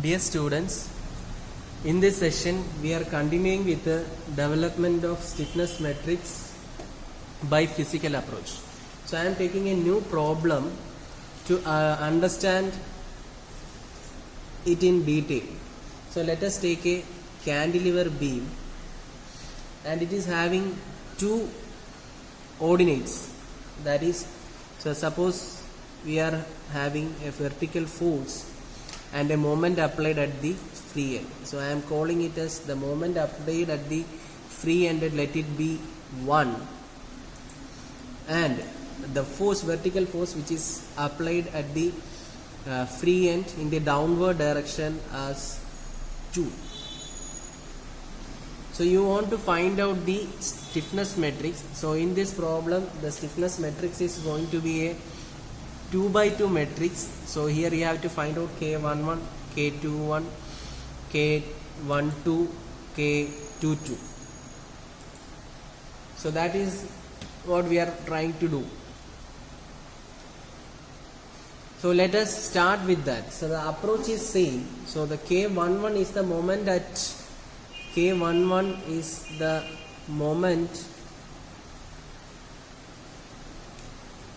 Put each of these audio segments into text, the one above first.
Dear students, in this session we are continuing with the development of stiffness matrix by physical approach. So I am taking a new problem to understand it in detail. So let us take a cantilever beam and it is having two ordinates, that is, so suppose we are having a vertical force and a moment applied at the free end. So I am calling it as the moment applied at the free end, let it be 1, and the force, vertical force, which is applied at the free end in the downward direction as 2. So you want to find out the stiffness matrix. So in this problem the stiffness matrix is going to be a 2 by 2 matrix. So here you have to find out K11, K21, K12, K22. So that is what we are trying to do. So let us start with that. So the approach is same. So the K11 is the moment at K11 is the moment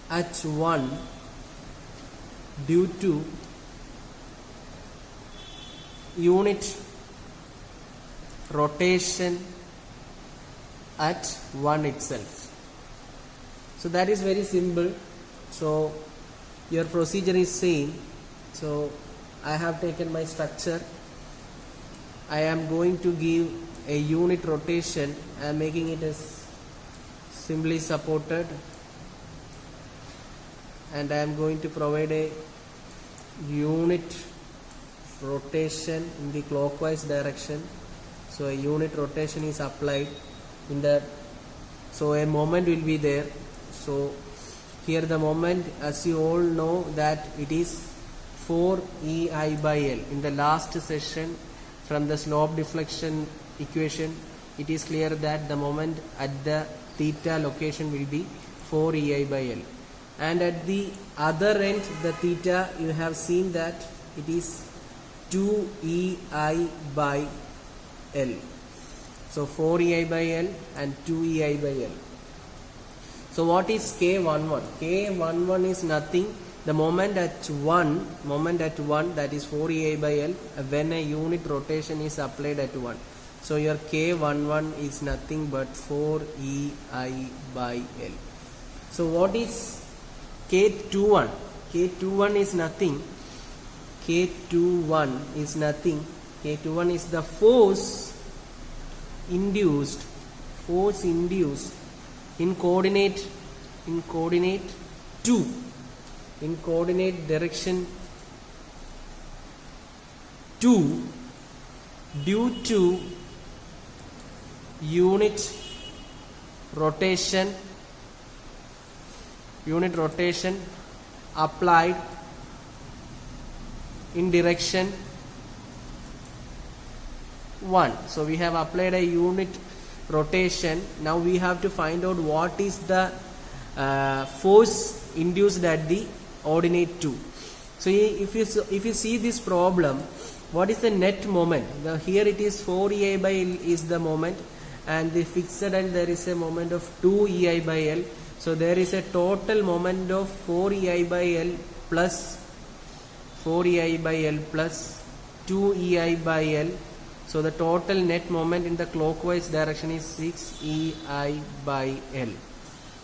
at 1 due to unit rotation at 1 itself. So that is very simple. So your procedure is same. So I have taken my structure. I am going to give a unit rotation. I am making it as simply supported, and I am going to provide a unit rotation in the clockwise direction. So a unit rotation is applied in the, so a moment will be there. So here the moment, as you all know, that it is 4 EI by L. In the last session, from the slope deflection equation, it is clear that the moment at the theta location will be 4 EI by L. And at the other end, the theta, you have seen that it is 2 EI by L. So 4 EI by L and 2 EI by L. So what is K11? K11 is nothing. The moment at 1, that is 4 EI by L, when a unit rotation is applied at 1. So your K11 is nothing but 4 EI by L. So what is K21? K21 is nothing. K21 is nothing. K21 is the force induced in coordinate 2, in coordinate direction 2 due to unit rotation applied in direction 1. So we have applied a unit rotation. Now we have to find out what is the force induced at the ordinate 2. So if you see this problem, what is the net moment? Here it is 4 EI by L is the moment, and the fixed end there is a moment of 2 EI by L. So there is a total moment of 4 EI by L plus 4 EI by L plus 2 EI by L. So the total net moment in the clockwise direction is 6 EI by L.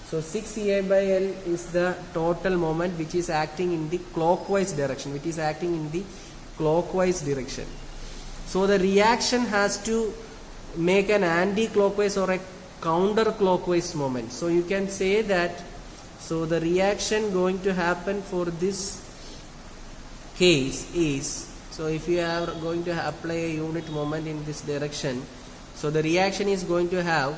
So 6 EI by L is the total moment which is acting in the clockwise direction, So the reaction has to make an anti-clockwise or a counter-clockwise moment. So you can say that, so the reaction going to happen for this case is, so if you are going to apply a unit moment in this direction, so the reaction is going to have,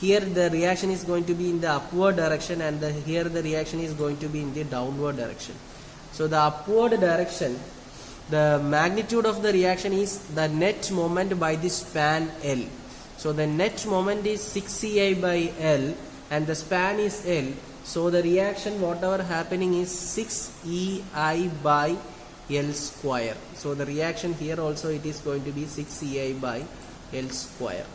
here the reaction is going to be in the upward direction, and here the reaction is going to be in the downward direction. So the upward direction, the magnitude of the reaction is the net moment by the span L. So the net moment is 6 EI by L and the span is L. So the reaction whatever happening is 6 EI by L square. So the reaction here also it is going to be 6 EI by L square.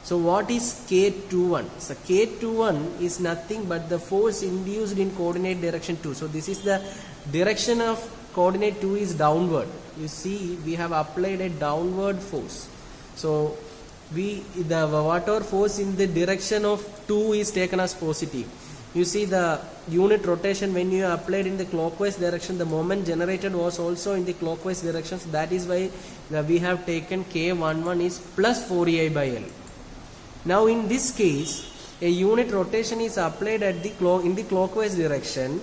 So what is K21? So K21 is nothing but the force induced in coordinate direction 2. So this is the direction of coordinate 2 is downward. You see we have applied a downward force. So the whatever force in the direction of 2 is taken as positive. You see the unit rotation when you applied in the clockwise direction, the moment generated was also in the clockwise direction. So that is why we have taken K11 is plus 4EI by L. Now in this case, a unit rotation is applied at the in the clockwise direction,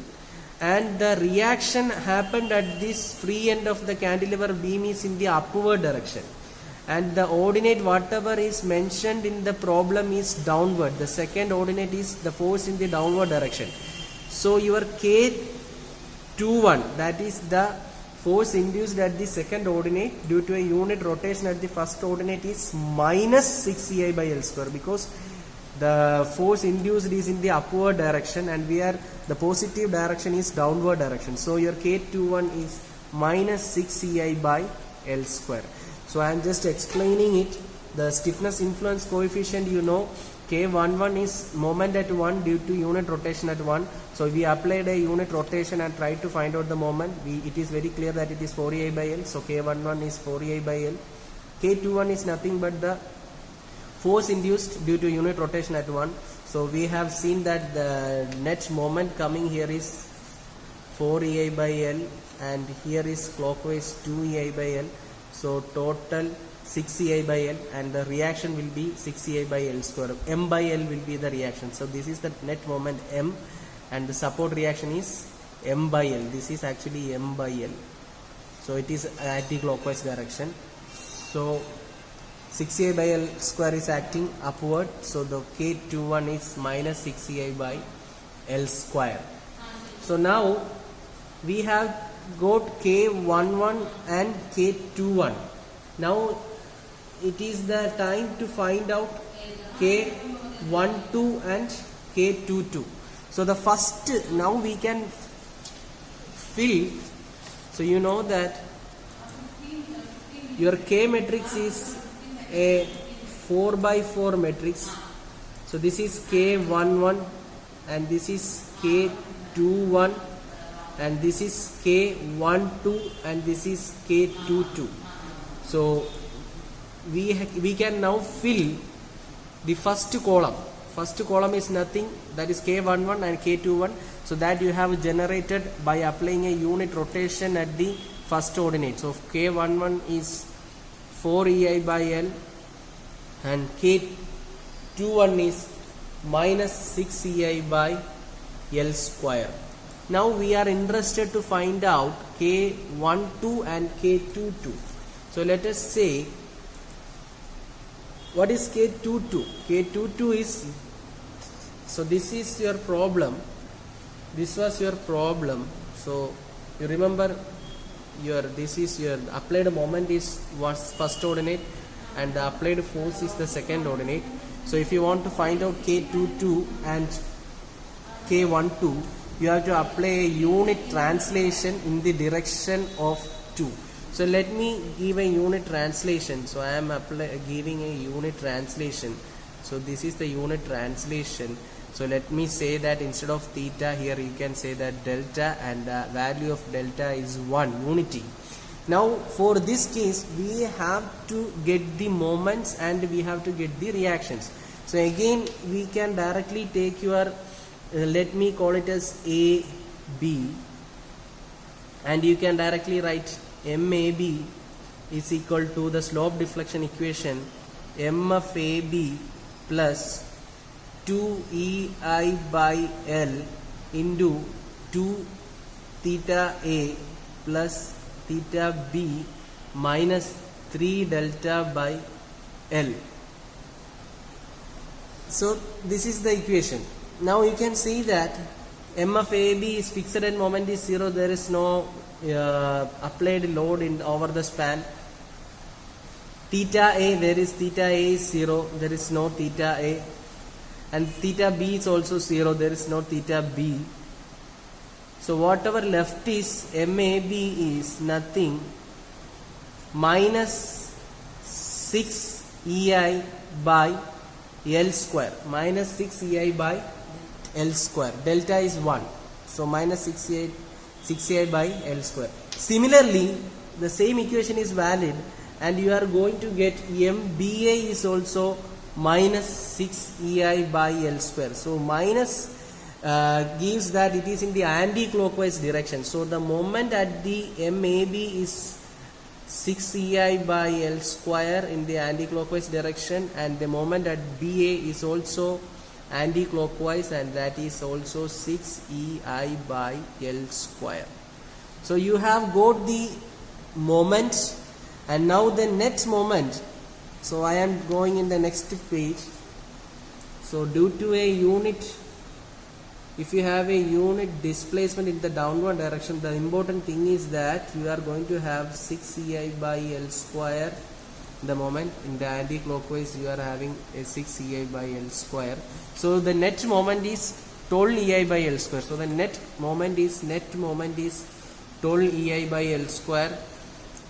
and the reaction happened at this free end of the cantilever beam is in the upward direction, and the ordinate whatever is mentioned in the problem is downward. The second ordinate is the force in the downward direction. So your K21, that is the force induced at the second ordinate due to a unit rotation at the first ordinate is minus 6 EI by L square, because the force induced is in the upward direction and the positive direction is downward direction. So your K21 is minus 6 EI by L square. So I am just explaining it. The stiffness influence coefficient, you know, K11 is moment at 1 due to unit rotation at 1. So we applied a unit rotation and tried to find out the moment. It is very clear that it is 4EI by L. So K11 is 4EI by L. K21 is nothing but the force induced due to unit rotation at 1. So we have seen that the net moment coming here is 4EI by L, and here is clockwise 2EI by L. So total 6 EI by L, and the reaction will be 6 EI by L square. M by L will be the reaction. So this is the net moment M, and the support reaction is M by L. This is actually M by L. So it is anti-clockwise direction. So 6 EI by L square is acting upward. So the K21 is minus 6 EI by L square. So now we have got K11 and K21. Now it is the time to find out K12 and K22. So the first, now we can fill. So you know that your K matrix is a 4 by 4 matrix. So this is K11 and this is K21 and this is K12 and this is K22. So we can now fill the first column. First column is nothing, that is K11 and K21. So that you have generated by applying a unit rotation at the first ordinate. So K11 is 4 EI by L and K21 is minus 6 EI by L square. Now we are interested to find out K12 and K22. So let us say, what is K22? K22 is, so this is your problem. This was your problem. So you remember this is your applied moment was first ordinate and the applied force is the second ordinate. So if you want to find out K22 and K12, you have to apply a unit translation in the direction of 2. So let me give a unit translation. So I am giving a unit translation. So this is the unit translation. So let me say that instead of theta, here you can say that delta, and the value of delta is 1, unity. Now for this case we have to get the moments and we have to get the reactions. So again we can directly take your let me call it as AB, and you can directly write MAB is equal to the slope deflection equation M of AB plus 2EI by L into 2 theta A plus theta B minus 3 delta by L. So this is the equation. Now you can see that M of AB is fixed and moment is 0. There is no applied load over the span. Theta A, there is theta A is 0. There is no theta A. And theta B is also 0. There is no theta B. So whatever left is MAB is nothing minus 6 EI by L square. Minus 6 EI by L square. Delta is 1. So minus 6 EI by L square. Similarly, the same equation is valid, and you are going to get MBA is also minus 6 EI by L square. So minus gives that it is in the anti-clockwise direction. So the moment at the MAB is 6 EI by L square in the anti-clockwise direction, and the moment at BA is also anti-clockwise, and that is also 6 EI by L square. So you have got the moment, and now the net moment. So I am going in the next page. So due to a unit, if you have a unit displacement in the downward direction, the important thing is that you are going to have 6 EI by L square. The moment in the anti-clockwise you are having a 6 EI by L square. So the net moment is 12 EI by L square. So the net moment is 12 EI by L square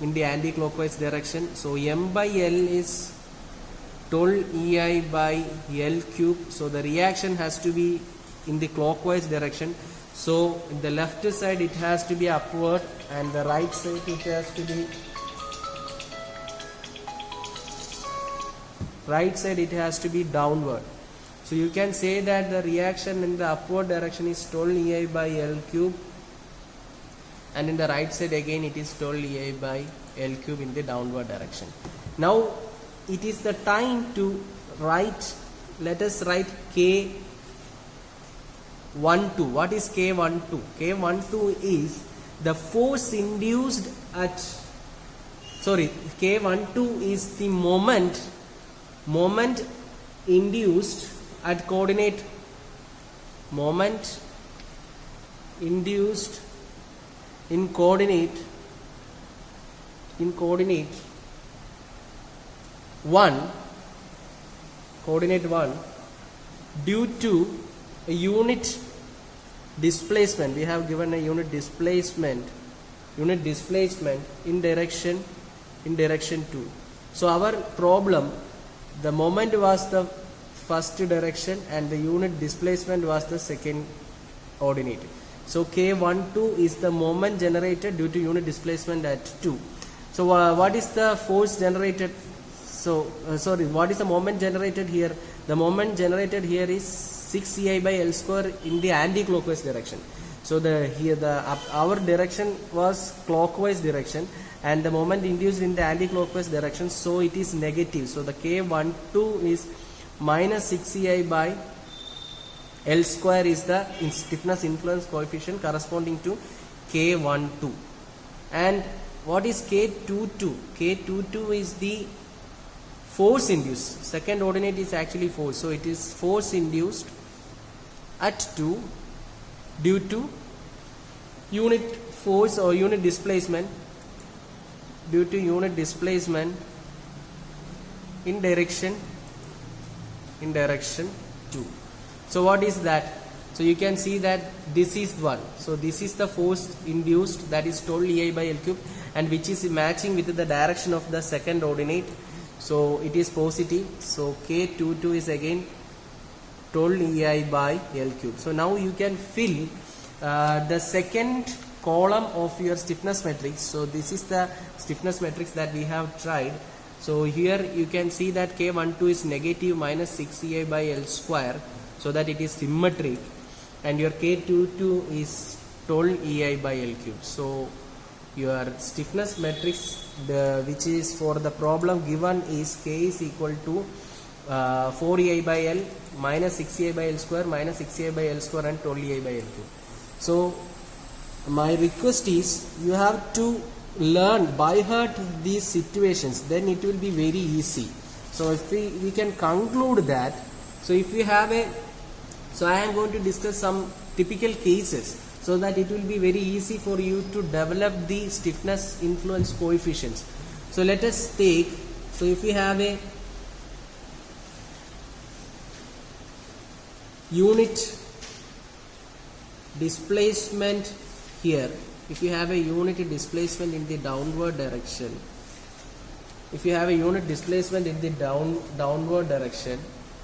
in the anti-clockwise direction. So M by L is 12 EI by L cube. So the reaction has to be in the clockwise direction. So in the left side it has to be upward, and the right side it has to be downward. So you can say that the reaction in the upward direction is 12 EI by L cube, and in the right side again it is 12 EI by L cube in the downward direction. Now it is the time to write. Let us write K12. What is K12? K12 is the force induced at, K12 is the moment induced at coordinate, moment induced in coordinate 1 due to a unit displacement. We have given a unit displacement in direction 2. So our problem, the moment was the first direction and the unit displacement was the second ordinate. So K12 is the moment generated due to unit displacement at 2. So what is the force generated? What is the moment generated here? The moment generated here is 6 EI by L square in the anti-clockwise direction. So our direction was clockwise direction, and the moment induced in the anti-clockwise direction, so it is negative. So the K12 is minus 6 EI by L square is the stiffness influence coefficient corresponding to K12. And what is K22? K22 is the force induced. Second ordinate is actually force. So it is force induced at 2 due to unit force or unit displacement in direction 2. So what is that? So you can see that this is one. So this is the force induced, that is 12 EI by L cube, and which is matching with the direction of the second ordinate. So it is positive. So K22 is again 12 EI by L cube. So now you can fill the second column of your stiffness matrix. So this is the stiffness matrix that we have tried. So here you can see that K12 is negative minus 6 EI by L square, so that it is symmetric, and your K22 is 12 EI by L cube. So your stiffness matrix which is for the problem given is K is equal to 4 EI by L minus 6 EI by L square minus 6 EI by L square and 12 EI by L cube. So my request is you have to learn by heart these situations, then it will be very easy. So if we can conclude that, so if we have so I am going to discuss some typical cases so that it will be very easy for you to develop the stiffness influence coefficients. So let us take, so if we have a unit displacement here, if you have a unit displacement in the downward direction, if you have a unit displacement in the downward direction,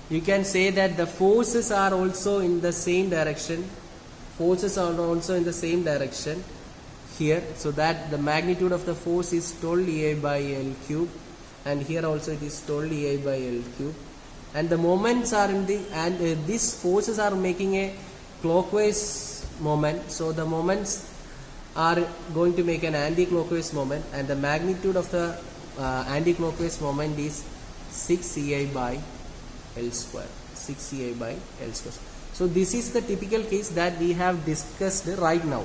you can say that the forces are also in the same direction. Forces are also in the same direction here, so that the magnitude of the force is 12 EI by L cube, and here also it is 12 EI by L cube, and the moments are in the, and these forces are making a clockwise moment, so the moments are going to make an anti-clockwise moment, and the magnitude of the anti-clockwise moment is 6 EI by L square. 6 EI by L square. So this is the typical case that we have discussed right now.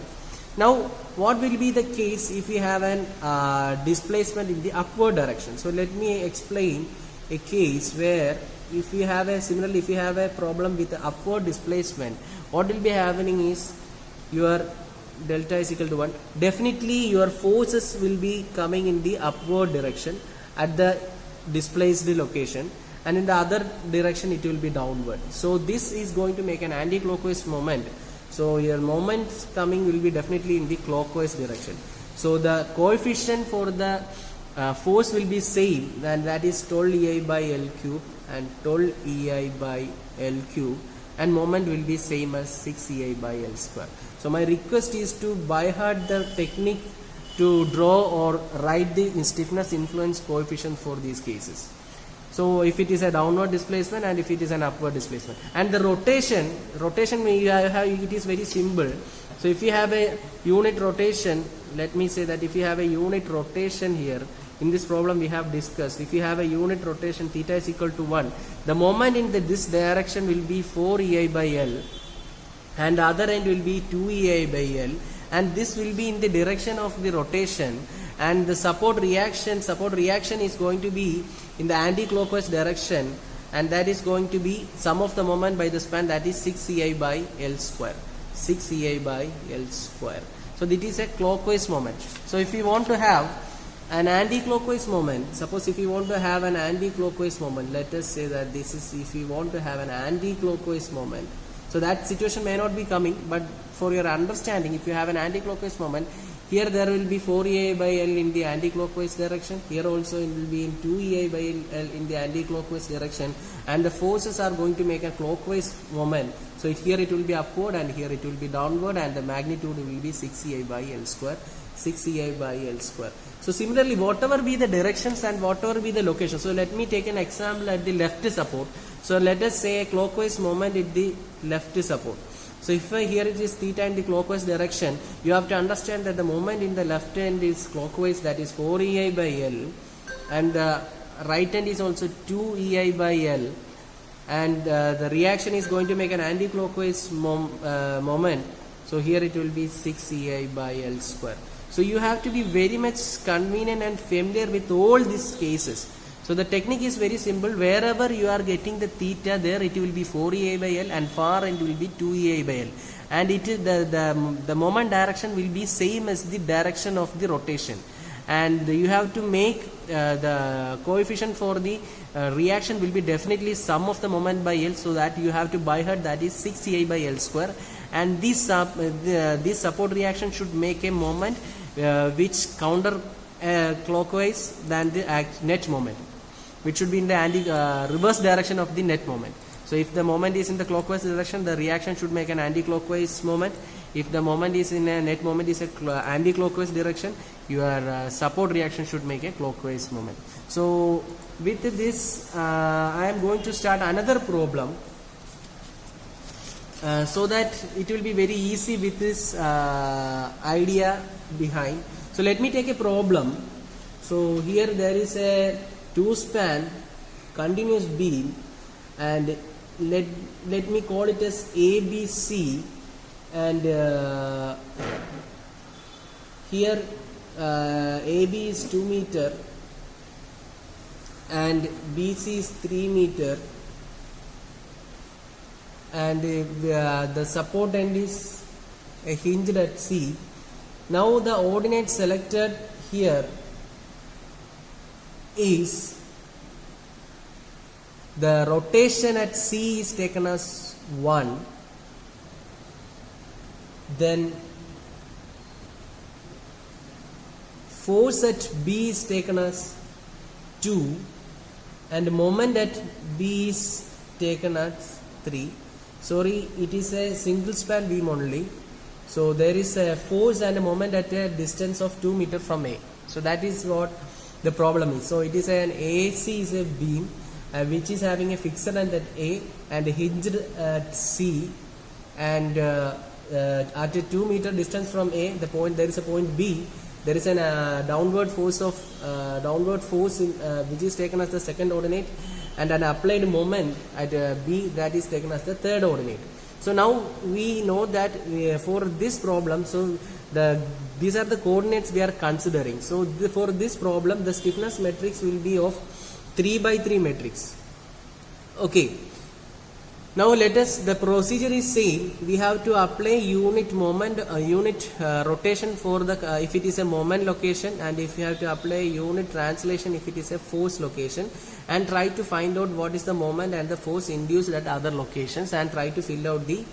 Now, what will be the case if we have an displacement in the upward direction? So let me explain a case where if you have a, similarly if you have a problem with the upward displacement, what will be happening is your delta is equal to 1. Definitely your forces will be coming in the upward direction at the displaced location, and in the other direction it will be downward. So this is going to make an anti-clockwise moment. So your moments coming will be definitely in the clockwise direction. So the coefficient for the force will be same, and that is 12 EI by L cube and 12 EI by L cube, and moment will be same as 6 EI by L square. So my request is to by heart the technique to draw or write the stiffness influence coefficient for these cases. So if it is a downward displacement and if it is an upward displacement, and the rotation you have, it is very simple. So if you have a unit rotation, let me say that if you have a unit rotation here, in this problem we have discussed, if you have a unit rotation theta is equal to 1, the moment in this direction will be 4 EI by L, and the other end will be 2 EI by L, and this will be in the direction of the rotation, and the support reaction is going to be in the anti-clockwise direction, and that is going to be sum of the moment by the span, that is 6 EI by L square. 6 EI by L square. So this is a clockwise moment. So if you want to have an anti-clockwise moment, suppose if you want to have an anti-clockwise moment, let us say that this is if you want to have an anti-clockwise moment. So that situation may not be coming, but for your understanding, if you have an anti-clockwise moment, here there will be 4 EI by L in the anti-clockwise direction. Here also it will be in 2 EI by L in the anti-clockwise direction, and the forces are going to make a clockwise moment. So here it will be upward and here it will be downward, and the magnitude will be 6 EI by L square. 6 EI by L square. So similarly, whatever be the directions and whatever be the location. So let me take an example at the left support. So let us say a clockwise moment at the left support. So if here it is theta in the clockwise direction, you have to understand that the moment in the left end is clockwise, that is 4 EI by L, and the right end is also 2 EI by L, and the reaction is going to make an anti-clockwise moment. So here it will be 6 EI by L square. So you have to be very much convenient and familiar with all these cases. So the technique is very simple. Wherever you are getting the theta, there it will be 4 EI by L, and far end will be 2 EI by L, and it is the moment direction will be same as the direction of the rotation, and you have to make the coefficient for the reaction will be definitely sum of the moment by L, so that you have to by heart, that is 6 EI by L square, and this support reaction should make a moment which counter clockwise than the net moment, which should be in the reverse direction of the net moment. So if the moment is in the clockwise direction, the reaction should make an anti-clockwise moment. If the moment is in a net moment is a anti-clockwise direction, your support reaction should make a clockwise moment. So with this, I am going to start another problem, so that it will be very easy with this idea behind. So let me take a problem. So here there is a 2-span continuous beam, and let me call it as ABC, and here AB is 2 meter and BC is 3 meter, and the support end is hinged at C. Now the ordinate selected here is the rotation at C is taken as 1, then force at B is taken as 2 and moment at B is taken as 3. Sorry, it is a single span beam only. So there is a force and a moment at a distance of 2 meters from A. So that is what the problem is. So it is an AC is a beam which is having a fixed end at A and hinged at C, and at a 2 meter distance from A, there is a point B. There is a downward force which is taken as the second ordinate, and an applied moment at B that is taken as the third ordinate. So now we know that for this problem, so these are the coordinates we are considering. So for this problem, the stiffness matrix will be of 3 by 3 matrix. Okay. Now let us, the procedure is same. We have to apply unit moment, unit rotation for the, if it is a moment location, and if you have to apply unit translation if it is a force location, and try to find out what is the moment and the force induced at other locations, and try to fill out the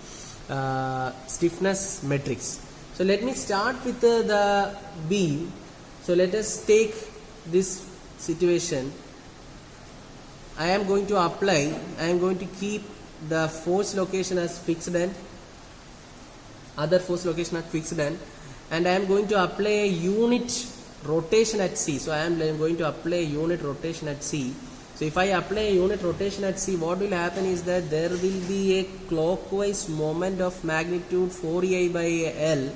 stiffness matrix. So let me start with the beam. So let us take this situation. I am going to keep the force location as fixed end, other force location as fixed end, and I am going to apply a unit rotation at C. So I am going to apply a unit rotation at C. So if I apply a unit rotation at C, what will happen is that there will be a clockwise moment of magnitude 4EI by L,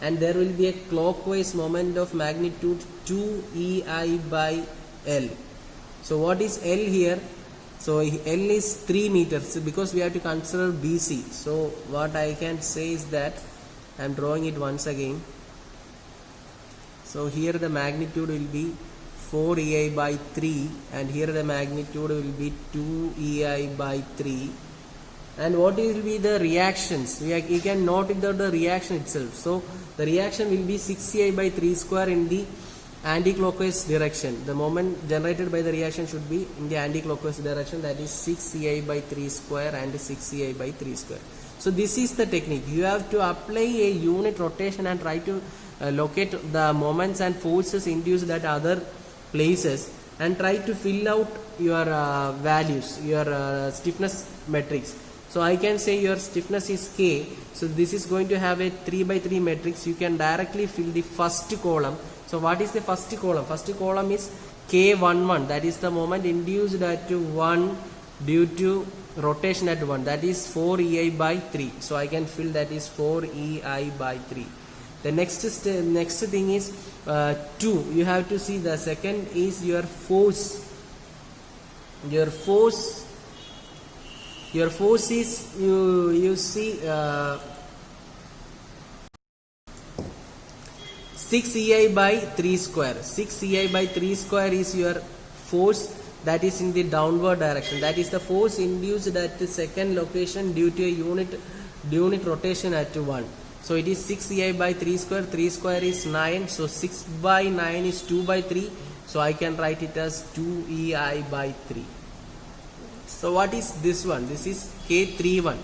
and there will be a clockwise moment of magnitude 2EI by L. So what is L here? So L is 3 meters because we have to consider BC. So what I can say is that I am drawing it once again. So here the magnitude will be 4EI by 3, and here the magnitude will be 2EI by 3. And what will be the reactions? You can note it down the reaction itself. So the reaction will be 6EI by 3 square in the anti-clockwise direction. The moment generated by the reaction should be in the anti-clockwise direction, that is 6EI by 3 square and 6EI by 3 square. So this is the technique. You have to apply a unit rotation and try to locate the moments and forces induced at other places, and try to fill out your values, your stiffness matrix. So I can say your stiffness is K. So this is going to have a 3 by 3 matrix. You can directly fill the first column. So what is the first column? First column is K11, that is the moment induced at 1 due to rotation at 1, that is 4EI by 3. So I can fill that is 4EI by 3. The next thing is 2. You have to see the second is your force. Your force is you see 6EI by 3 square. 6EI by 3 square is your force that is in the downward direction. That is the force induced at the second location due to a unit rotation at 1. So it is 6EI by 3 square. 3 square is 9. So 6 by 9 is 2 by 3. So I can write it as 2EI by 3. So what is this one? This is K31.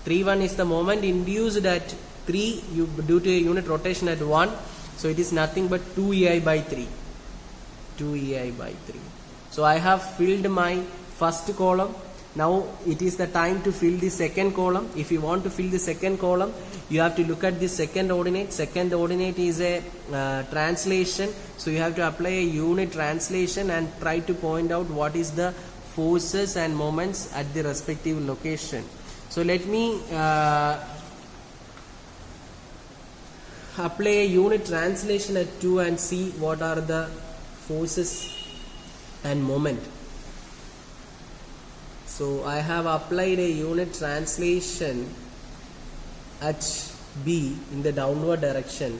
31 is the moment induced at 3 due to a unit rotation at 1. So it is nothing but 2EI by 3. 2EI by 3. So I have filled my first column. Now it is the time to fill the second column. If you want to fill the second column, you have to look at the second ordinate. Second ordinate is a translation. So you have to apply a unit translation and try to point out what is the forces and moments at the respective location. So let me apply a unit translation at 2 and see what are the forces and moment. So I have applied a unit translation at B in the downward direction.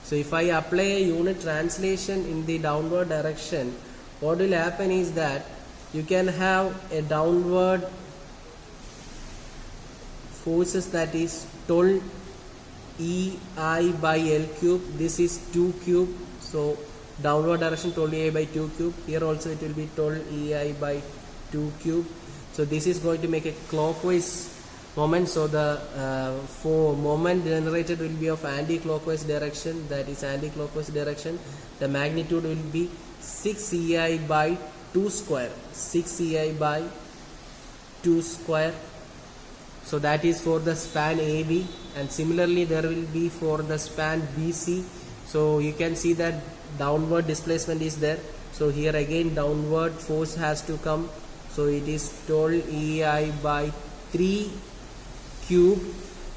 So if I apply a unit translation in the downward direction, what will happen is that you can have a downward forces that is 12 EI by L cube. This is 2 cube. So downward direction 12 EI by 2 cube. Here also it will be 12 EI by 2 cube. So this is going to make a clockwise moment, so the for moment generated will be of anti-clockwise direction, that is anti-clockwise direction. The magnitude will be 6 EI by 2 square, 6 EI by 2 square. So that is for the span AB, and similarly there will be for the span BC. So you can see that downward displacement is there, so here again downward force has to come, so it is 12 EI by 3 cube,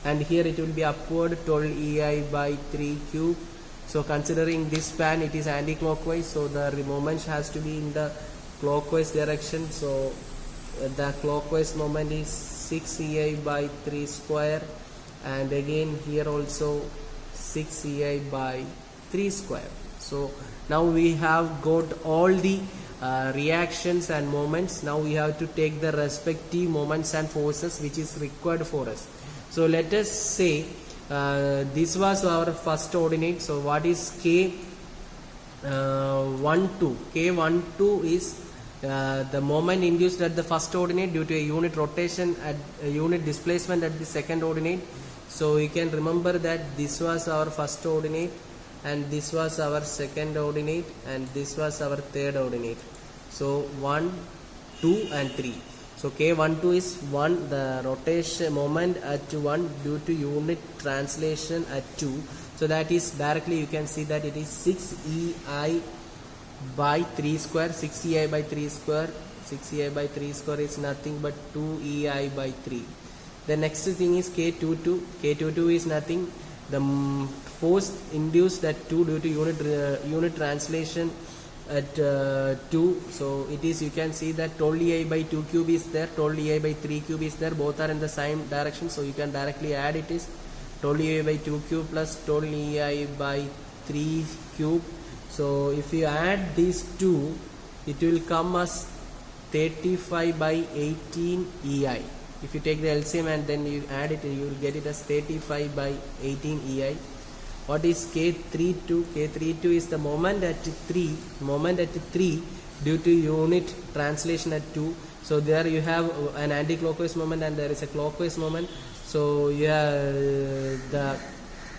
and here it will be upward 12 EI by 3 cube. So considering this span, it is anti-clockwise, so the moment has to be in the clockwise direction. So the clockwise moment is 6 EI by 3 square, and again here also 6 EI by 3 square. So now we have got all the reactions and moments. Now we have to take the respective moments and forces which is required for us. So let us say this was our first ordinate. So what is K12? K12 is the moment induced at the first ordinate due to a unit rotation at a unit displacement at the second ordinate. So you can remember that this was our first ordinate, and this was our second ordinate, and this was our third ordinate. So 1, 2 and 3. So K12 is 1, the rotation moment at 1 due to unit translation at 2. So that is directly you can see that it is 6 EI by 3 square, 6 EI by 3 square. 6 EI by 3 square is nothing but 2 EI by 3. The next thing is K22. K22 is nothing, the force induced at 2 due to unit translation at 2. So it is, you can see that 12 EI by 2 cube is there, 12 EI by 3 cube is there, both are in the same direction, so you can directly add it is 12 EI by 2 cube plus 12 EI by 3 cube. So if you add these two, it will come as 35 by 18 EI. If you take the LCM and then you add it, you will get it as 35 by 18 EI. What is K32? K32 is the moment at 3 due to unit translation at 2. So there you have an anti-clockwise moment and there is a clockwise moment. So the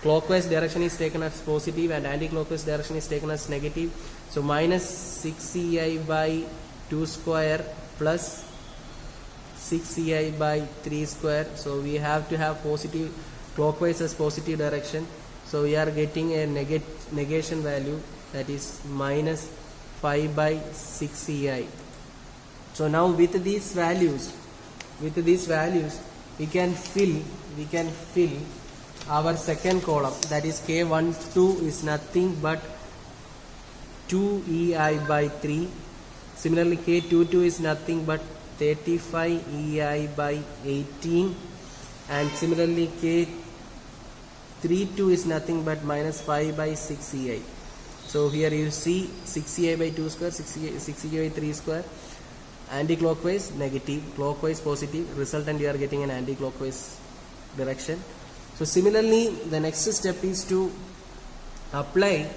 clockwise direction is taken as positive and anti-clockwise direction is taken as negative. So minus 6 EI by 2 square plus 6 EI by 3 square. So we have to have positive clockwise as positive direction. So we are getting a negation value, that is minus 5 by 6 EI. So now with these values we can fill our second column, that is K12 is nothing but 2 EI by 3. Similarly K22 is nothing but 35 EI by 18, and similarly K32 is nothing but minus 5 by 6 EI. So here you see 6 EI by 2 square, 6 EI by 3 square, anti-clockwise negative, clockwise positive, resultant you are getting an anti-clockwise direction. So similarly the next step is to apply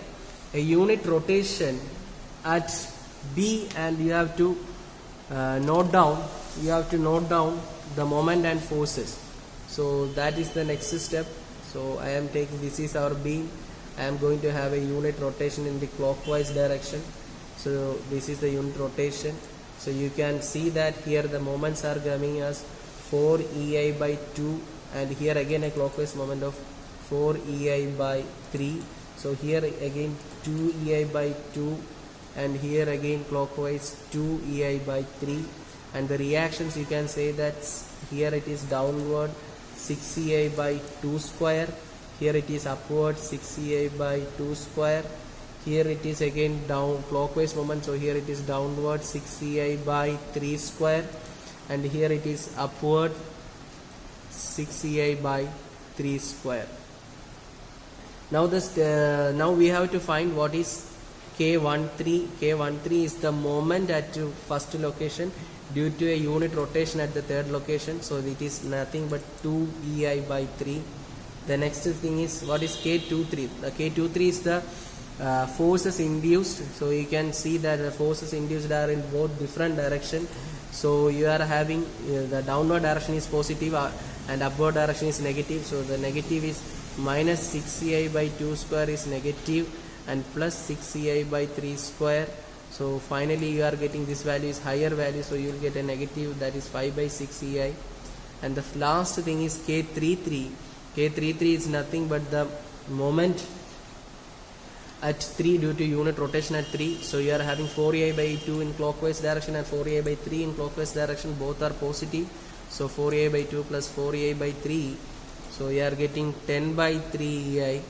a unit rotation at B, and you have to note down the moment and forces. So that is the next step. So I am taking, this is our beam, I am going to have a unit rotation in the clockwise direction. So this is the unit rotation. So you can see that here the moments are coming as 4 EI by 2, and here again a clockwise moment of 4 EI by 3. So here again 2 EI by 2, and here again clockwise 2 EI by 3. And the reactions, you can say that here it is downward 6 EI by 2 square, here it is upward 6 EI by 2 square, here it is again down clockwise moment, so here it is downward 6 EI by 3 square, and here it is upward 6 EI by 3 square. Now now we have to find what is K13. K13 is the moment at first location due to a unit rotation at the third location, so it is nothing but 2 EI by 3. The next thing is what is K23. The K23 is the forces induced. So you can see that the forces induced are in both different direction. So you are having the downward direction is positive, and upward direction is negative, so the negative is minus 6ci by 2 square is negative and plus 6ci by 3 square. So finally you are getting this value is higher value, so you will get a negative, that is 5 by 6ci. And the last thing is K33. K33 is nothing but the moment at 3 due to unit rotation at 3. So you are having 4a by 2 in clockwise direction and 4a by 3 in clockwise direction, both are positive. So 4a by 2 plus 4a by 3, so you are getting 10 by 3 ei.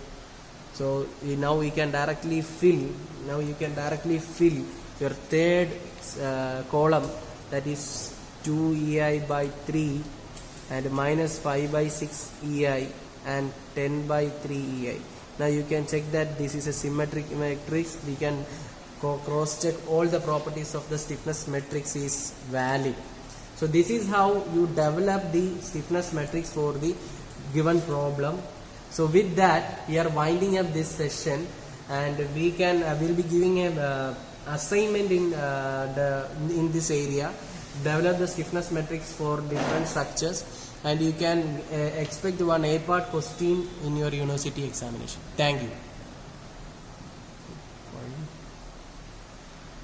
So now you can directly fill your third column, that is 2 ei by 3 and minus 5 by 6 ei and 10 by 3 ei. Now you can check that this is a symmetric matrix. We can cross check all the properties of the stiffness matrix is valid. So this is how you develop the stiffness matrix for the given problem. So with that we are winding up this session, and we can will be giving a assignment in this area, develop the stiffness matrix for different structures, and you can expect one A part question in your university examination. Thank you.